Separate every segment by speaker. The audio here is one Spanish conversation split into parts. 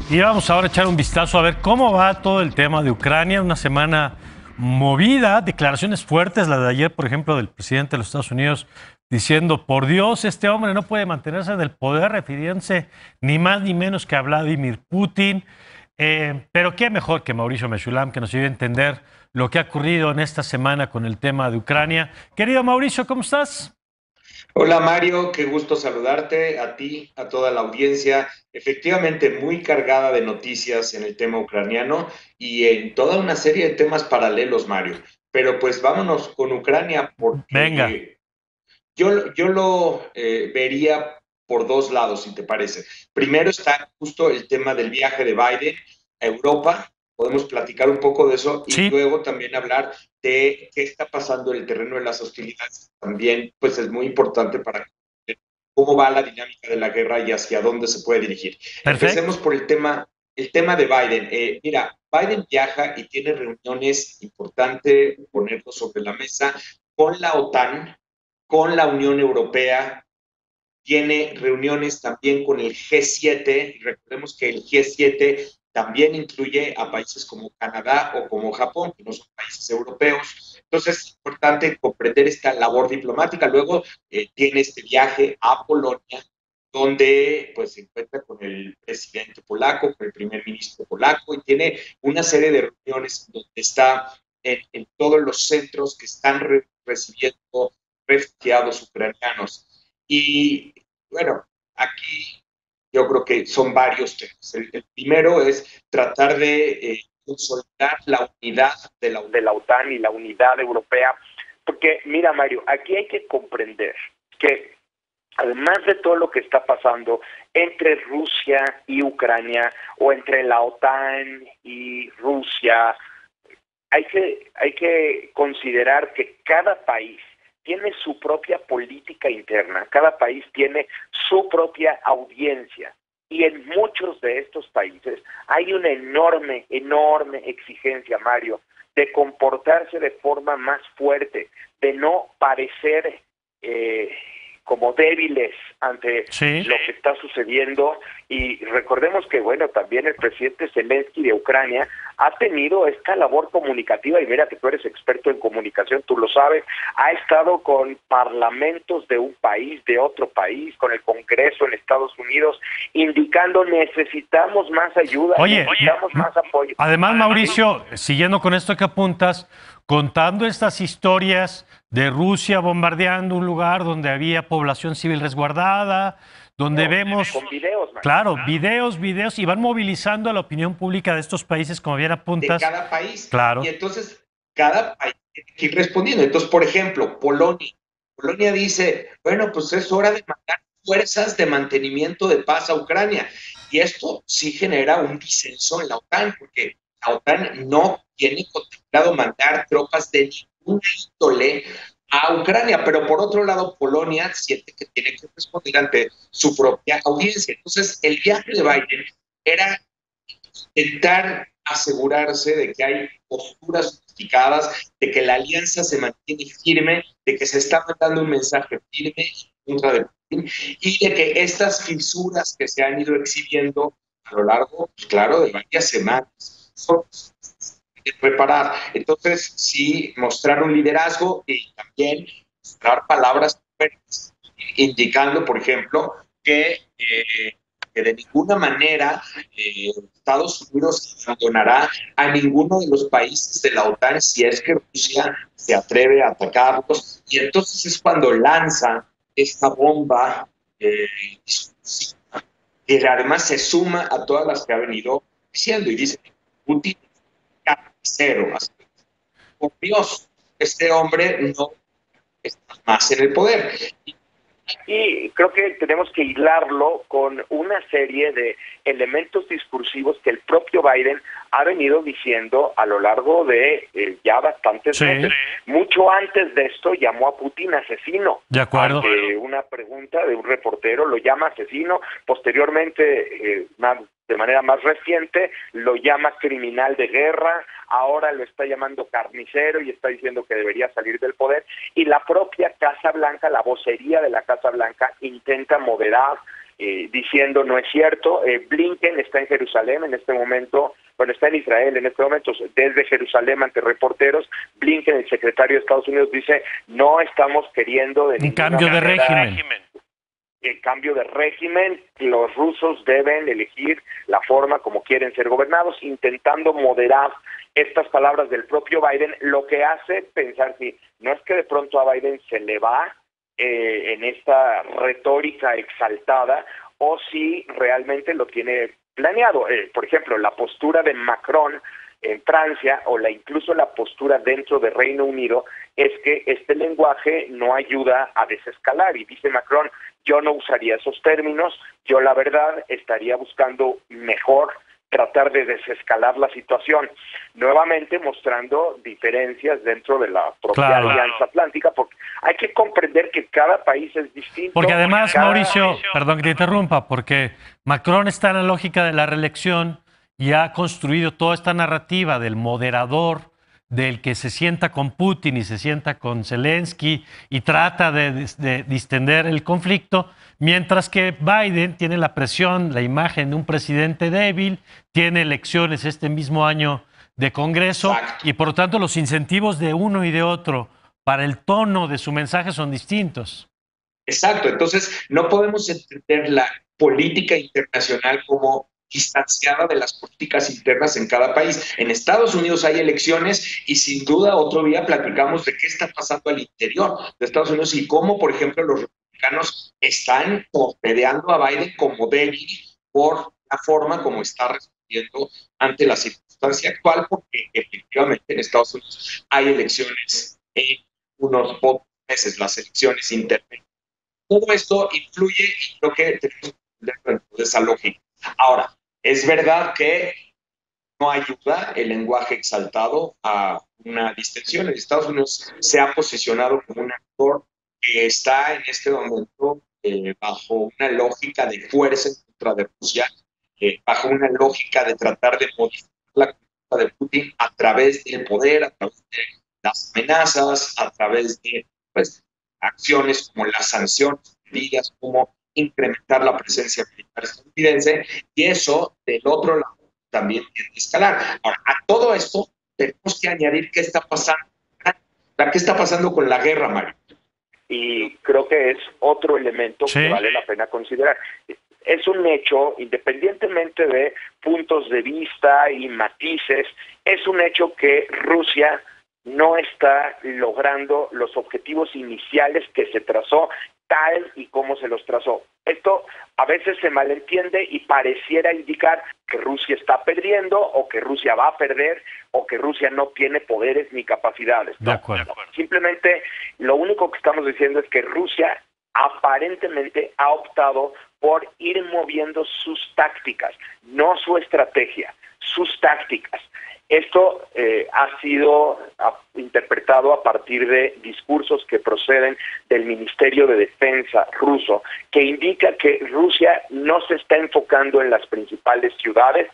Speaker 1: Y vamos ahora a echar un vistazo a ver cómo va todo el tema de Ucrania. Una semana movida, declaraciones fuertes, la de ayer, por ejemplo, del presidente de los Estados Unidos diciendo, por Dios, este hombre no puede mantenerse en el poder, refiriéndose ni más ni menos que a Vladimir Putin. Pero qué mejor que Mauricio Mechulam, que nos ayude a entender lo que ha ocurrido en esta semana con el tema de Ucrania. Querido Mauricio, ¿cómo estás?
Speaker 2: Hola Mario, qué gusto saludarte, a ti, a toda la audiencia. Efectivamente, muy cargada de noticias en el tema ucraniano y en toda una serie de temas paralelos, Mario. Pero pues vámonos con Ucrania
Speaker 1: Venga.
Speaker 2: porque yo lo vería por dos lados, si te parece. Primero está justo el tema del viaje de Biden a Europa. Podemos platicar un poco de eso y
Speaker 1: Sí,
Speaker 2: luego también hablar de qué está pasando en el terreno de las hostilidades. También, pues es muy importante para cómo va la dinámica de la guerra y hacia dónde se puede dirigir.
Speaker 1: perfecto.
Speaker 2: Empecemos por el tema de Biden. Mira, Biden viaja y tiene reuniones importantes, ponerlo sobre la mesa, con la OTAN, con la Unión Europea, tiene reuniones también con el G7, y recordemos que el G7 también incluye a países como Canadá o como Japón, que no son países europeos. Entonces es importante comprender esta labor diplomática. Luego tiene este viaje a Polonia, donde pues se encuentra con el presidente polaco, con el primer ministro polaco, y tiene una serie de reuniones donde está en todos los centros que están recibiendo refugiados ucranianos. Y bueno, aquí yo creo que son varios temas. El primero es tratar de consolidar la unidad de la OTAN y la unidad europea, porque mira Mario, aquí hay que comprender que además de todo lo que está pasando entre Rusia y Ucrania o entre la OTAN y Rusia, hay que considerar que cada país tiene su propia política interna, cada país tiene su propia audiencia. Y en muchos de estos países hay una enorme, enorme exigencia, Mario, de comportarse de forma más fuerte, de no parecer como débiles ante
Speaker 1: Sí.
Speaker 2: lo que está sucediendo. Y recordemos que, bueno, también el presidente Zelensky de Ucrania ha tenido esta labor comunicativa, y mira que tú eres experto en comunicación, tú lo sabes, ha estado con parlamentos de un país, de otro país, con el Congreso en Estados Unidos, indicando necesitamos más ayuda,
Speaker 1: Oye,
Speaker 2: necesitamos más apoyo.
Speaker 1: además, Mauricio, siguiendo con esto que apuntas, contando estas historias de Rusia bombardeando un lugar donde había población civil resguardada, donde vemos,
Speaker 2: Con videos, man,
Speaker 1: claro, videos, y van movilizando a la opinión pública de estos países, como bien
Speaker 2: de
Speaker 1: apuntas,
Speaker 2: cada país. Y
Speaker 1: claro.
Speaker 2: entonces, cada país tiene que ir respondiendo. Entonces, por ejemplo, Polonia dice, bueno, pues es hora de mandar fuerzas de mantenimiento de paz a Ucrania. Y esto sí genera un disenso en la OTAN, porque la OTAN no tiene contemplado mandar tropas de ninguna índole a Ucrania, pero por otro lado Polonia siente que tiene que responder ante su propia audiencia. Entonces el viaje de Biden era intentar asegurarse de que hay posturas justificadas, de que la alianza se mantiene firme, de que se está mandando un mensaje firme en contra de Putin y de que estas fisuras que se han ido exhibiendo a lo largo, pues claro, de varias semanas son de preparar. Entonces, sí, mostrar un liderazgo y también mostrar palabras fuertes, indicando, por ejemplo, que de ninguna manera Estados Unidos abandonará a ninguno de los países de la OTAN si es que Rusia se atreve a atacarlos. Y entonces es cuando lanza esta bomba discursiva, que además se suma a todas las que ha venido diciendo y dice Putin carnicero. Así, por Dios, este hombre no está más en el poder. Y creo que tenemos que hilarlo con una serie de elementos discursivos que el propio Biden ha venido diciendo a lo largo de ya bastantes meses. Mucho antes de esto llamó a Putin asesino.
Speaker 1: De acuerdo.
Speaker 2: Ante una pregunta de un reportero lo llama asesino. Posteriormente, de manera más reciente, lo llama criminal de guerra. Ahora lo está llamando carnicero y está diciendo que debería salir del poder. Y la propia Casa Blanca, la vocería de la Casa Blanca, intenta moderar
Speaker 3: diciendo no es cierto. Blinken está en Jerusalén en este momento, bueno, está en Israel en este momento, desde Jerusalén ante reporteros. Blinken, el secretario de Estados Unidos, dice no estamos queriendo de
Speaker 1: un cambio de régimen.
Speaker 3: El cambio de régimen, los rusos deben elegir la forma como quieren ser gobernados, intentando moderar estas palabras del propio Biden, lo que hace pensar si no es que de pronto a Biden se le va en esta retórica exaltada, o si realmente lo tiene planeado. Por ejemplo, la postura de Macron en Francia, o incluso la postura dentro del Reino Unido, es que este lenguaje no ayuda a desescalar, y dice Macron, yo no usaría esos términos, yo la verdad estaría buscando mejor tratar de desescalar la situación, nuevamente mostrando diferencias dentro de la propia Alianza Atlántica, porque hay que comprender que cada país es distinto.
Speaker 1: Porque además, Mauricio, perdón que te interrumpa, porque Macron está en la lógica de la reelección y ha construido toda esta narrativa del moderador, del que se sienta con Putin y se sienta con Zelensky y trata de distender el conflicto, mientras que Biden tiene la presión, la imagen de un presidente débil, tiene elecciones este mismo año de Congreso. Exacto. Y por lo tanto los incentivos de uno y de otro para el tono de su mensaje son distintos.
Speaker 2: Exacto, entonces no podemos entender la política internacional como distanciada de las políticas internas en cada país. En Estados Unidos hay elecciones y sin duda otro día platicamos de qué está pasando al interior de Estados Unidos y cómo, por ejemplo, los republicanos están torpedeando a Biden como débil por la forma como está respondiendo ante la circunstancia actual, porque efectivamente en Estados Unidos hay elecciones en unos pocos meses, las elecciones internas. Todo esto influye y creo que tenemos que entender dentro de esa lógica. Ahora, es verdad que no ayuda el lenguaje exaltado a una distensión. En Estados Unidos se ha posicionado como un actor que está en este momento bajo una lógica de fuerza en contra de Rusia, bajo una lógica de tratar de modificar la conducta de Putin a través del poder, a través de las amenazas, a través de acciones como las sanciones, medidas como incrementar la presencia militar estadounidense, y eso, del otro lado, también tiene que escalar. Ahora, a todo esto tenemos que añadir qué está pasando. ¿Qué está pasando con la guerra, Mario?
Speaker 3: Y creo que es otro elemento que vale la pena considerar. Es un hecho, independientemente de puntos de vista y matices, es un hecho que Rusia no está logrando los objetivos iniciales que se trazó tal y como se los trazó. Esto a veces se malentiende y pareciera indicar que Rusia está perdiendo o que Rusia va a perder o que Rusia no tiene poderes ni capacidades.
Speaker 1: De acuerdo.
Speaker 3: Simplemente lo único que estamos diciendo es que Rusia aparentemente ha optado por ir moviendo sus tácticas, no su estrategia, sus tácticas. Esto ha sido interpretado a partir de discursos que proceden del Ministerio de Defensa ruso, que indica que Rusia no se está enfocando en las principales ciudades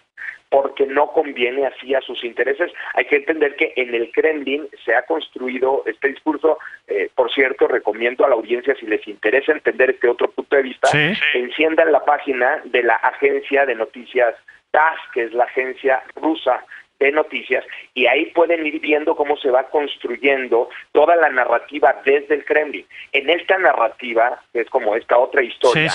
Speaker 3: porque no conviene así a sus intereses. Hay que entender que en el Kremlin se ha construido este discurso. Por cierto, recomiendo a la audiencia, si les interesa entender este otro punto de vista, enciendan la página de la agencia de noticias TASS, que es la agencia rusa de noticias, y ahí pueden ir viendo cómo se va construyendo toda la narrativa desde el Kremlin. En esta narrativa, que es como esta otra historia,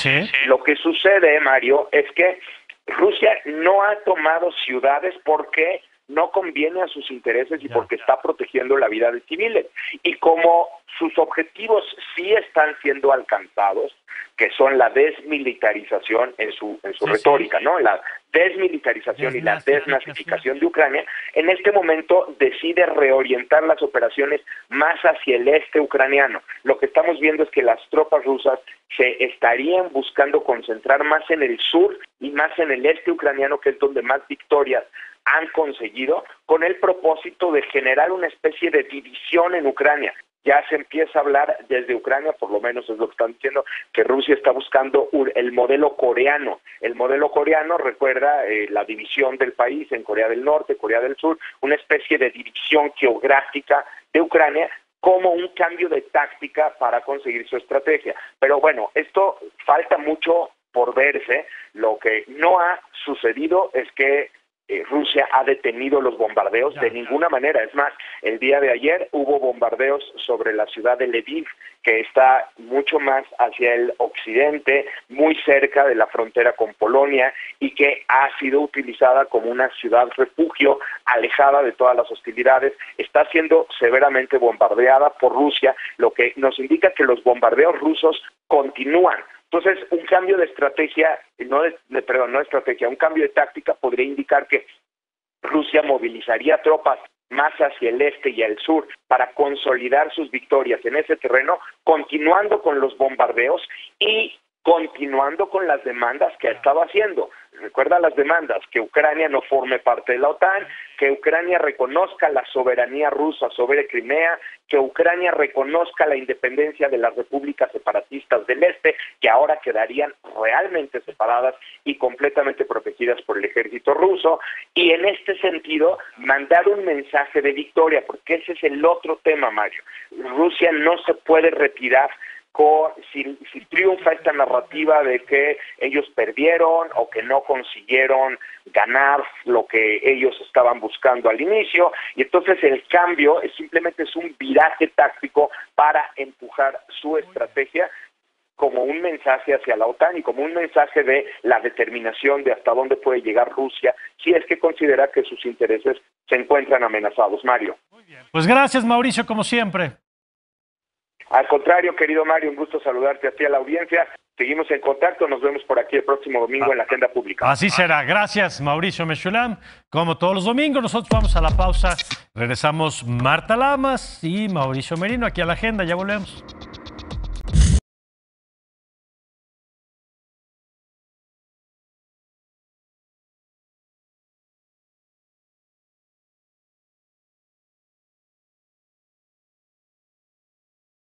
Speaker 3: lo que sucede, Mario, es que Rusia no ha tomado ciudades porque no conviene a sus intereses y porque está protegiendo la vida de civiles. Y como sus objetivos sí están siendo alcanzados, que son la desmilitarización en su retórica, ¿no? La desmilitarización y la desnazificación de Ucrania, en este momento decide reorientar las operaciones más hacia el este ucraniano. Lo que estamos viendo es que las tropas rusas se estarían buscando concentrar más en el sur y más en el este ucraniano, que es donde más victorias han conseguido, con el propósito de generar una especie de división en Ucrania. Ya se empieza a hablar desde Ucrania, por lo menos es lo que están diciendo, que Rusia está buscando el modelo coreano. El modelo coreano recuerda la división del país en Corea del Norte, Corea del Sur, una especie de división geográfica de Ucrania, como un cambio de táctica para conseguir su estrategia. Pero bueno, esto falta mucho por verse. Lo que no ha sucedido es que Rusia ha detenido los bombardeos de ninguna manera. Es más, el día de ayer hubo bombardeos sobre la ciudad de Lviv, que está mucho más hacia el occidente, muy cerca de la frontera con Polonia, y que ha sido utilizada como una ciudad refugio, alejada de todas las hostilidades. Está siendo severamente bombardeada por Rusia, lo que nos indica que los bombardeos rusos continúan. Entonces, un cambio de estrategia, un cambio de táctica podría indicar que Rusia movilizaría tropas más hacia el este y el sur para consolidar sus victorias en ese terreno, continuando con los bombardeos y continuando con las demandas que ha estado haciendo. Recuerda las demandas: que Ucrania no forme parte de la OTAN, que Ucrania reconozca la soberanía rusa sobre Crimea, que Ucrania reconozca la independencia de las repúblicas separatistas del este, que ahora quedarían realmente separadas y completamente protegidas por el ejército ruso, y en este sentido mandar un mensaje de victoria, porque ese es el otro tema, Mario. Rusia no se puede retirar si triunfa esta narrativa de que ellos perdieron o que no consiguieron ganar lo que ellos estaban buscando al inicio, y entonces el cambio simplemente es un viraje táctico para empujar su estrategia como un mensaje hacia la OTAN y como un mensaje de la determinación de hasta dónde puede llegar Rusia si es que considera que sus intereses se encuentran amenazados. Mario.
Speaker 1: Muy bien. Pues gracias, Mauricio, como siempre.
Speaker 3: Al contrario, querido Mario, un gusto saludarte a ti, a la audiencia. Seguimos en contacto, nos vemos por aquí el próximo domingo en la agenda pública.
Speaker 1: Así será. Gracias, Mauricio Meshulam. Como todos los domingos, nosotros vamos a la pausa. Regresamos Marta Lamas y Mauricio Merino aquí a la agenda. Ya volvemos.